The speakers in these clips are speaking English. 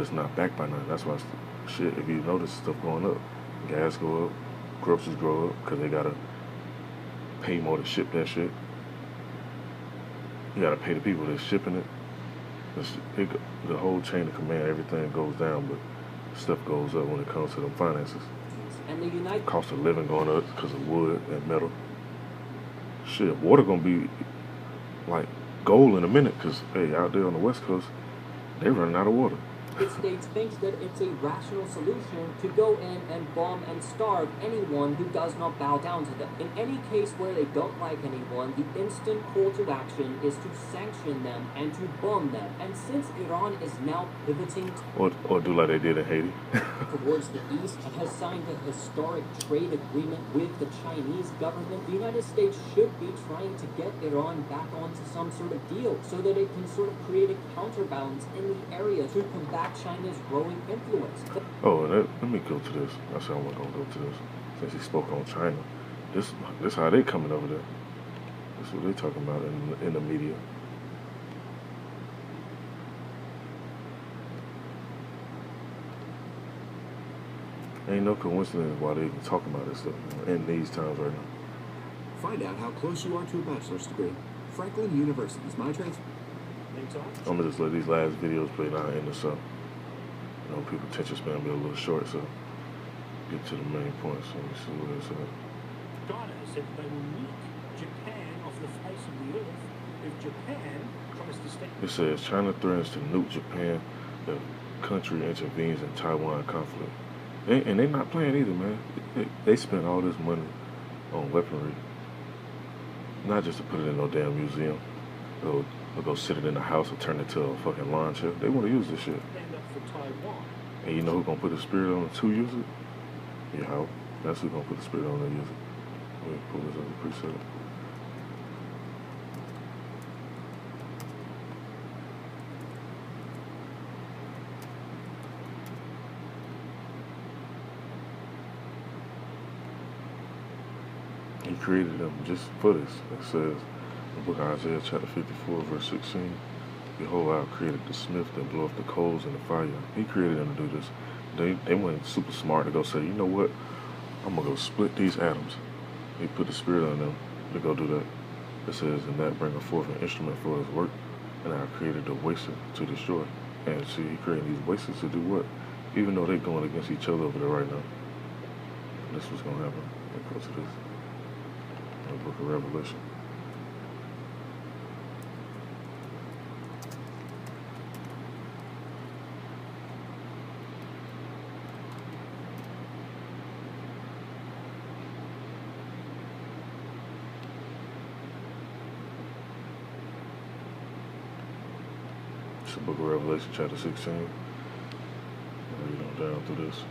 it's not backed by nothing. That's why shit. If you notice stuff going up, gas go up, groceries grow up because they gotta pay more to ship that shit. You gotta pay the people that's shipping it. The whole chain of command, everything goes down, but stuff goes up when it comes to them finances. And the United Cost of living going up because of wood and metal. Shit, water gonna be like gold in a minute because hey, out there on the West Coast, they running out of water. States thinks that it's a rational solution to go in and bomb and starve anyone who does not bow down to them. In any case where they don't like anyone, the instant call to action is to sanction them and to bomb them. And since Iran is now pivoting or do like they did in Haiti. towards the east and has signed a historic trade agreement with the Chinese government, the United States should be trying to get Iran back onto some sort of deal so that it can sort of create a counterbalance in the area to combat China's growing influence. Oh, and let me go to this. I said I wasn't gonna go to this since he spoke on China. This how they coming over there. This is what they talking about in the media. Ain't no coincidence why they even talking about this stuff in these times right now. Find out how close you are to a bachelor's degree. Franklin University is my transfer. I'm gonna just let these last videos play now in the sun. You know, people's attention span be a little short, so get to the main points. Let me see what it says. Ghana said they will nuke Japan off the face of the earth if Japan tries to stay. It says China threatens to nuke Japan if country intervenes in Taiwan conflict. And they're not playing either, man. They spend all this money on weaponry, not just to put it in no damn museum. They'll go sit it in the house or turn it to a fucking lawn chair. They want to use this shit. Stand up for Taiwan. And you know who's gonna put the spirit on it to use it? Yeah, that's who's gonna put the spirit on it to use it. Let me pull this up the preset. He created them just for this. It says in the book of Isaiah chapter 54 verse 16, behold, I have created the smith that blow up the coals in the fire. He created them to do this. They went super smart to go say, you know what? I'm going to go split these atoms. He put the spirit on them to go do that. It says, and that bringeth forth an instrument for his work, and I created the waster to destroy. And see, he created these wasters to do what? Even though they're going against each other over there right now. This is what's going to happen. Let's go to this. The book of Revelation. It's the book of Revelation, chapter 16. Read on down through this.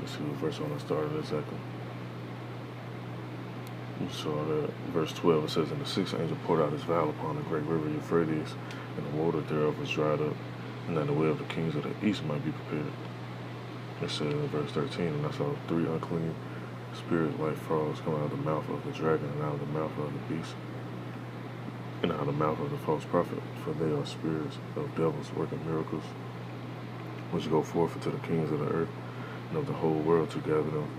Let's see what verse I want to start at exactly. You saw that verse 12, it says, and the sixth angel poured out his vial upon the great river Euphrates, and the water thereof was dried up, and that the way of the kings of the east might be prepared. It says in verse 13, and I saw three unclean spirits like frogs come out of the mouth of the dragon, and out of the mouth of the beast, and out of the mouth of the false prophet, for they are spirits of devils working miracles, which go forth to the kings of the earth and of the whole world to gather them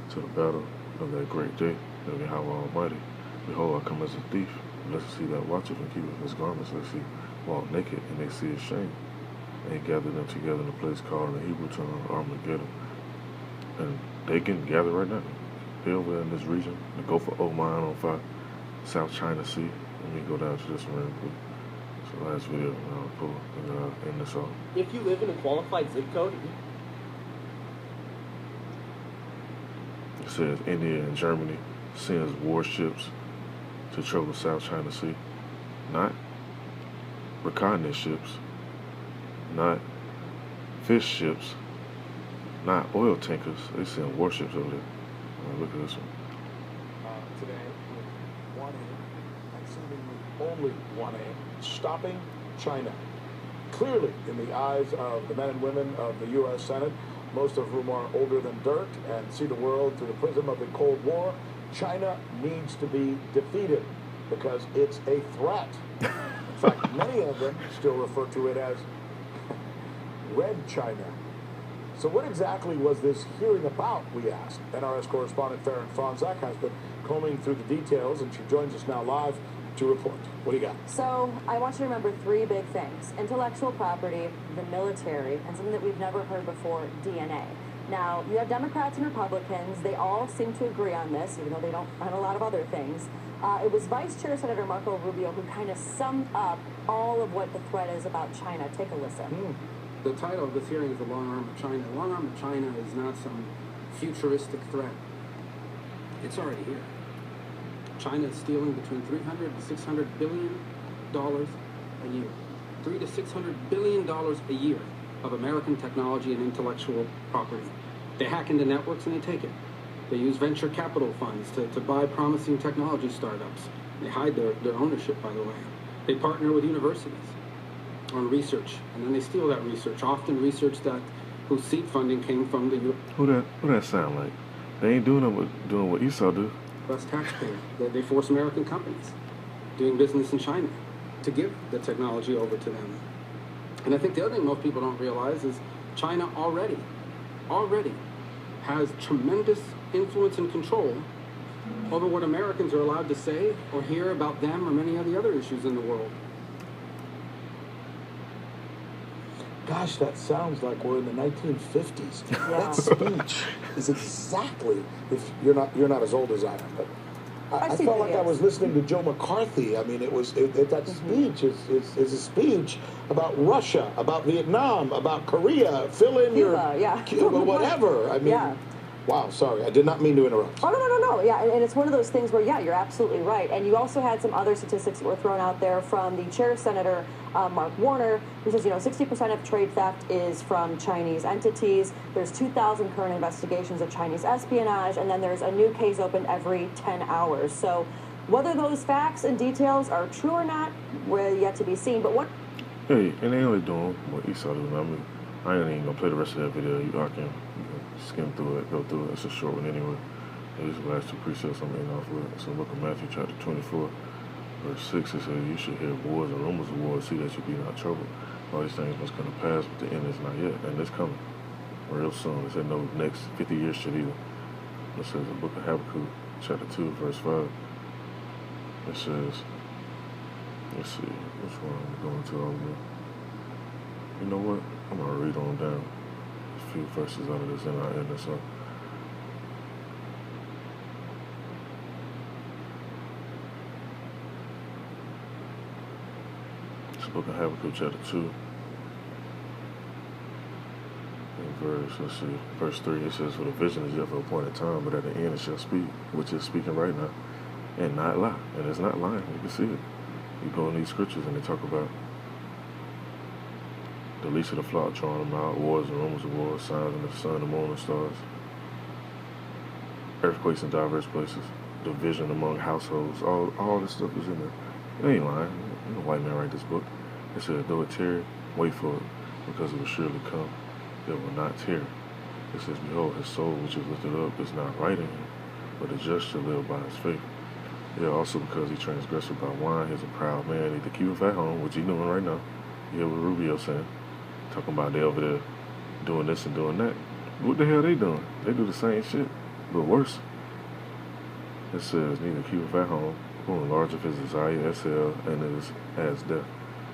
to the battle of that great day of Yahweh Almighty. Behold, I come as a thief. Blessed he that watcheth and keepeth his garments, lest he walk naked, and they see his shame. And he gathered them together in a place called in the Hebrew tongue Armageddon. And they getting gathered right now. They over there in this region. The Gulf of Oman on fire. South China Sea. Let me go down to this one real quick. It's the last video I'll pull and end this off. If you live in a qualified zip code, It says India and Germany sends warships to trouble South China Sea. Not reconnaissance ships, not fish ships, not oil tankers. They send warships over there. Look at this one. Today with one only one aim: stopping China. Clearly, in the eyes of the men and women of the U.S. Senate, most of whom are older than dirt and see the world through the prism of the Cold War, China needs to be defeated because it's a threat. In fact, many of them still refer to it as Red China. So what exactly was this hearing about, we asked? NRS correspondent Farron Franzak has been combing through the details, and she joins us now live to report. What do you got? So I want you to remember three big things: intellectual property, the military, and something that we've never heard before, DNA. Now, you have Democrats and Republicans. They all seem to agree on this, even though they don't on a lot of other things. It was Vice Chair Senator Marco Rubio who kind of summed up all of what the threat is about China. Take a listen. The title of this hearing is The Long Arm of China. The Long Arm of China is not some futuristic threat. It's already here. China is stealing between $300 to $600 billion a year. $300 to $600 billion a year of American technology and intellectual property. They hack into networks and they take it. They use venture capital funds to buy promising technology startups. They hide their ownership, by the way. They partner with universities on research, and then they steal that research, often research whose seed funding came from the Who that sound like? They ain't doing what Esau do. U.S. taxpayer. They force American companies doing business in China to give the technology over to them. And I think the other thing most people don't realize is China already has tremendous influence and control over what Americans are allowed to say or hear about them or many of the other issues in the world. Gosh, that sounds like we're in the 1950s. That speech is exactly, if you're not as old as I am, but I felt like I was listening to Joe McCarthy. I mean, that speech is a speech about Russia, about Vietnam, about Korea. Fill in Cuba, whatever. I mean, wow, sorry, I did not mean to interrupt. Oh, no. Yeah, and it's one of those things where, you're absolutely right. And you also had some other statistics that were thrown out there from the chair senator, Mark Warner, who says, 60% of trade theft is from Chinese entities. There's 2,000 current investigations of Chinese espionage, and then there's a new case opened every 10 hours. So whether those facts and details are true or not, we're yet to be seen. But what... Hey, and they only doing what Esau doing. I mean, I ain't even gonna play the rest of that video. You can skim through it, go through it. It's a short one anyway. These are the last two precepts I'm ending off with. So look at Matthew chapter 24, verse 6. It says, you should hear wars and rumors of wars, see that you be not troubled. All these things must come to pass, but the end is not yet. And it's coming real soon. It said no next 50 years should either. It says the book of Habakkuk, chapter 2, verse 5. It says, let's see, which one I'm going to over there. You know what? I'm going to read on down a few verses out of this and I'll end this up. It's the book of Habakkuk, chapter 2. Verse 3, it says, for the vision is yet for a appointed time, but at the end it shall speak, which is speaking right now, and not lie. And it's not lying, you can see it. You go in these scriptures and they talk about the least of the flock drawing them out, wars and rumors of wars, signs in the sun, the moon, and stars, earthquakes in diverse places, division among households, all this stuff is in there. It ain't lying. No white man write this book. It said, though it tarry, wait for it, because it will surely come. It will not tarry. It says, behold, his soul which is lifted up is not right in him, but the just shall live by his faith. Yeah, also because he transgressed by wine, he's a proud man. Either keep him at home, which he's doing right now. You hear what Rubio saying? Talking about they over there doing this and doing that. What the hell they doing? They do the same shit, but worse. It says, neither keep him at home, who enlarge of his desire, SL, and is as death.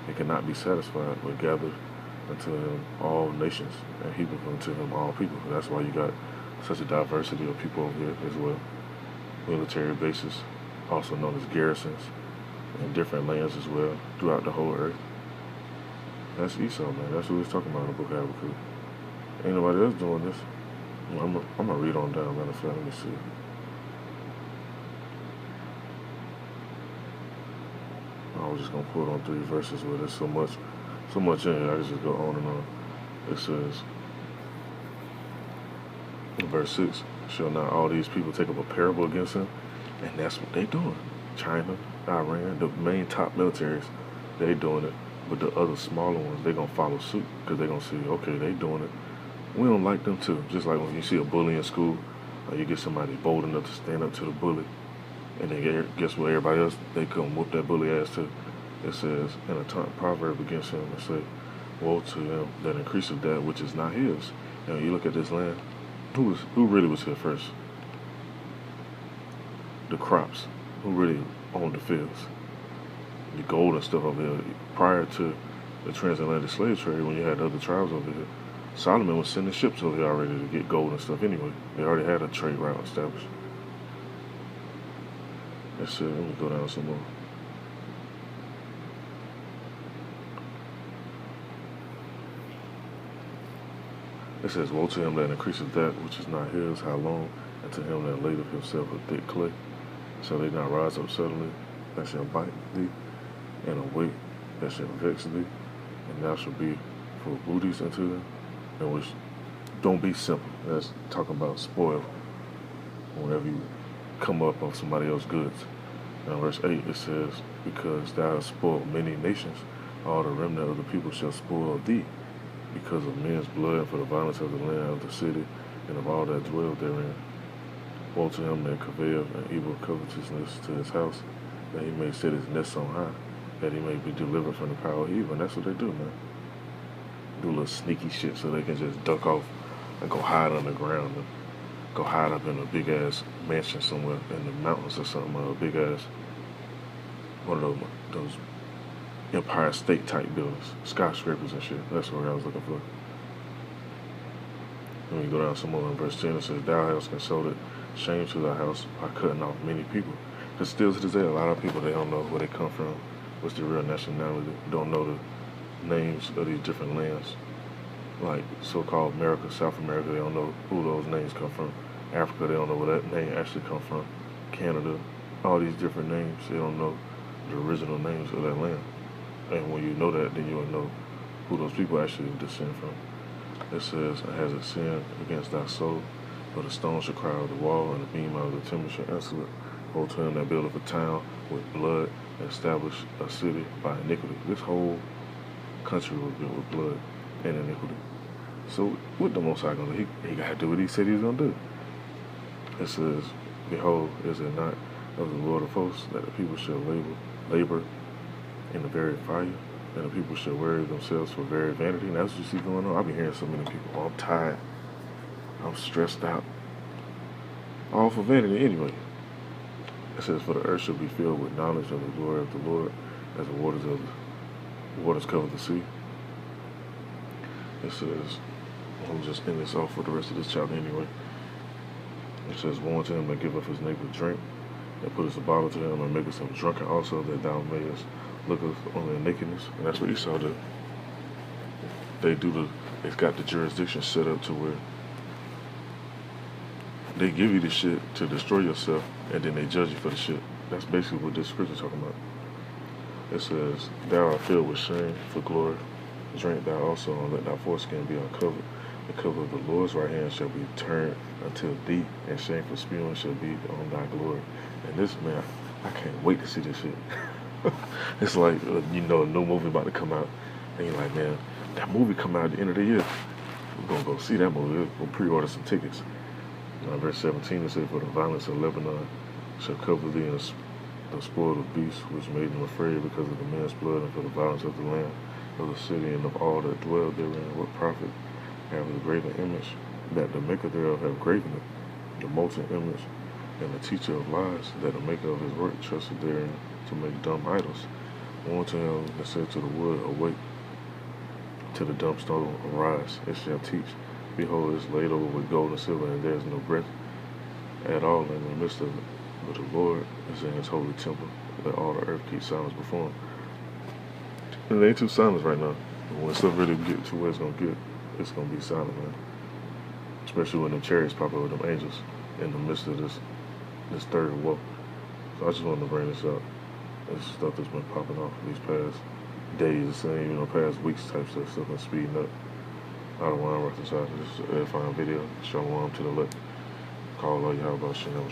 It cannot be satisfied, but gather unto him all nations, and heap unto him all people. And that's why you got such a diversity of people over here as well. Military bases, also known as garrisons, in different lands as well, throughout the whole earth. That's Esau, man. That's what he's talking about in the book of Habakkuk. Ain't nobody else doing this. I'm gonna read on down, matter of fact, let me see. I was just gonna put on 3 verses where there's so much in here, I can just go on and on. It says, in verse 6, shall not all these people take up a parable against him? And that's what they doing. China, Iran, the main top militaries, they doing it. But the other smaller ones, they gonna follow suit because they gonna see, okay, they doing it. We don't like them too. Just like when you see a bully in school, or you get somebody bold enough to stand up to the bully, and then guess what? Everybody else, they come whoop that bully ass too. It says in a proverb against him, it says, "Woe to him that increaseth that which is not his." And you look at this land, who really was here first? The crops. Who really owned the fields? The gold and stuff over here. Prior to the transatlantic slave trade, when you had other tribes over here, Solomon was sending ships over here already to get gold and stuff anyway. They already had a trade route established. Let me go down some more. It says, "Woe to him that increaseth that which is not his, how long? And to him that layeth himself a thick clay. Shall they not rise up suddenly, that shall bite thee, and a weight that shall vex thee, and thou shalt be for booties unto them." And which don't be simple. That's talking about spoil. Whenever you come up on somebody else's goods. Now verse 8 it says, "Because thou hast spoiled many nations, all the remnant of the people shall spoil thee, because of men's blood, and for the violence of the land of the city, and of all that dwell therein. Woe to him that conveyeth an evil covetousness to his house, that he may set his nest on high, that he may be delivered from the power of evil." And that's what they do, man. Do a little sneaky shit so they can just duck off and go hide underground, and go hide up in a big ass mansion somewhere in the mountains or something, or a big ass one of those Empire State type buildings, skyscrapers and shit. That's what I was looking for. Let me go down some more in verse 10. It says, "Thou hast consulted shame to thy house by cutting off many people." Because still to this day, a lot of people, they don't know where they come from, what's their real nationality, don't know the names of these different lands. Like so-called America, South America, they don't know who those names come from. Africa, they don't know where that name actually come from. Canada, all these different names, they don't know the original names of that land. And when you know that, then you'll know who those people actually descend from. It says, "And has it sinned against thy soul? For the stone shall cry out of the wall, and the beam out of the timber shall answer it. Woe to him that buildeth a town with blood, and establish a city by iniquity." This whole country was built with blood and iniquity. So what the Most High gonna do? He got to do what he said he was gonna do. It says, "Behold, is it not of the Lord of hosts that the people shall labor in the very fire, and the people shall weary themselves for very vanity?" And that's what you see going on. I've been hearing so many people, "Oh, I'm tired, I'm stressed out," all for vanity anyway. It says, "For the earth shall be filled with knowledge of the glory of the Lord, as the waters cover the sea." It says, I'm just end this off with the rest of this chapter anyway. It says, "Woe unto him that giveth his neighbor drink, and putteth a bottle to him, and maketh him drunken also, that thou mayest look on their nakedness." And that's what Esau do. It's got the jurisdiction set up to where they give you the shit to destroy yourself, and then they judge you for the shit. That's basically what this scripture is talking about. It says, "Thou art filled with shame for glory. Drink thou also, and let thy foreskin be uncovered. The cover of the Lord's right hand shall be turned unto thee, and shameful spewing shall be on thy glory." And this, man, I can't wait to see this shit. It's like, a new movie about to come out, and you're like, man, that movie come out at the end of the year. We're going to go see that movie. We'll pre-order some tickets. Verse 17, it says, "For the violence of Lebanon shall cover thee, and the spoil of beasts which made them afraid because of the men's blood, and for the violence of the land of the city, and of all that dwell therein. What profit have the graven image, that the maker thereof have graven it, the molten image, and the teacher of lies, that the maker of his work trusted therein to make dumb idols? Woe to him that said to the wood, Awake, to the dumb stone, Arise, it shall teach. Behold, it is laid over with gold and silver, and there is no breath at all in the midst of it. But the Lord is in his holy temple. Let all the earth keep silence before him." And it ain't too silent right now. But when stuff really get to where it's gonna get, it's gonna be silent, man. Especially when the chariots pop up with them angels in the midst of this third woe. So I just wanted to bring this up. This stuff that's been popping off these past days, and past weeks type stuff been speeding up. I don't want to reconcile. This is an edifying video. Shalom to the elect. Call all y'all about Shalom.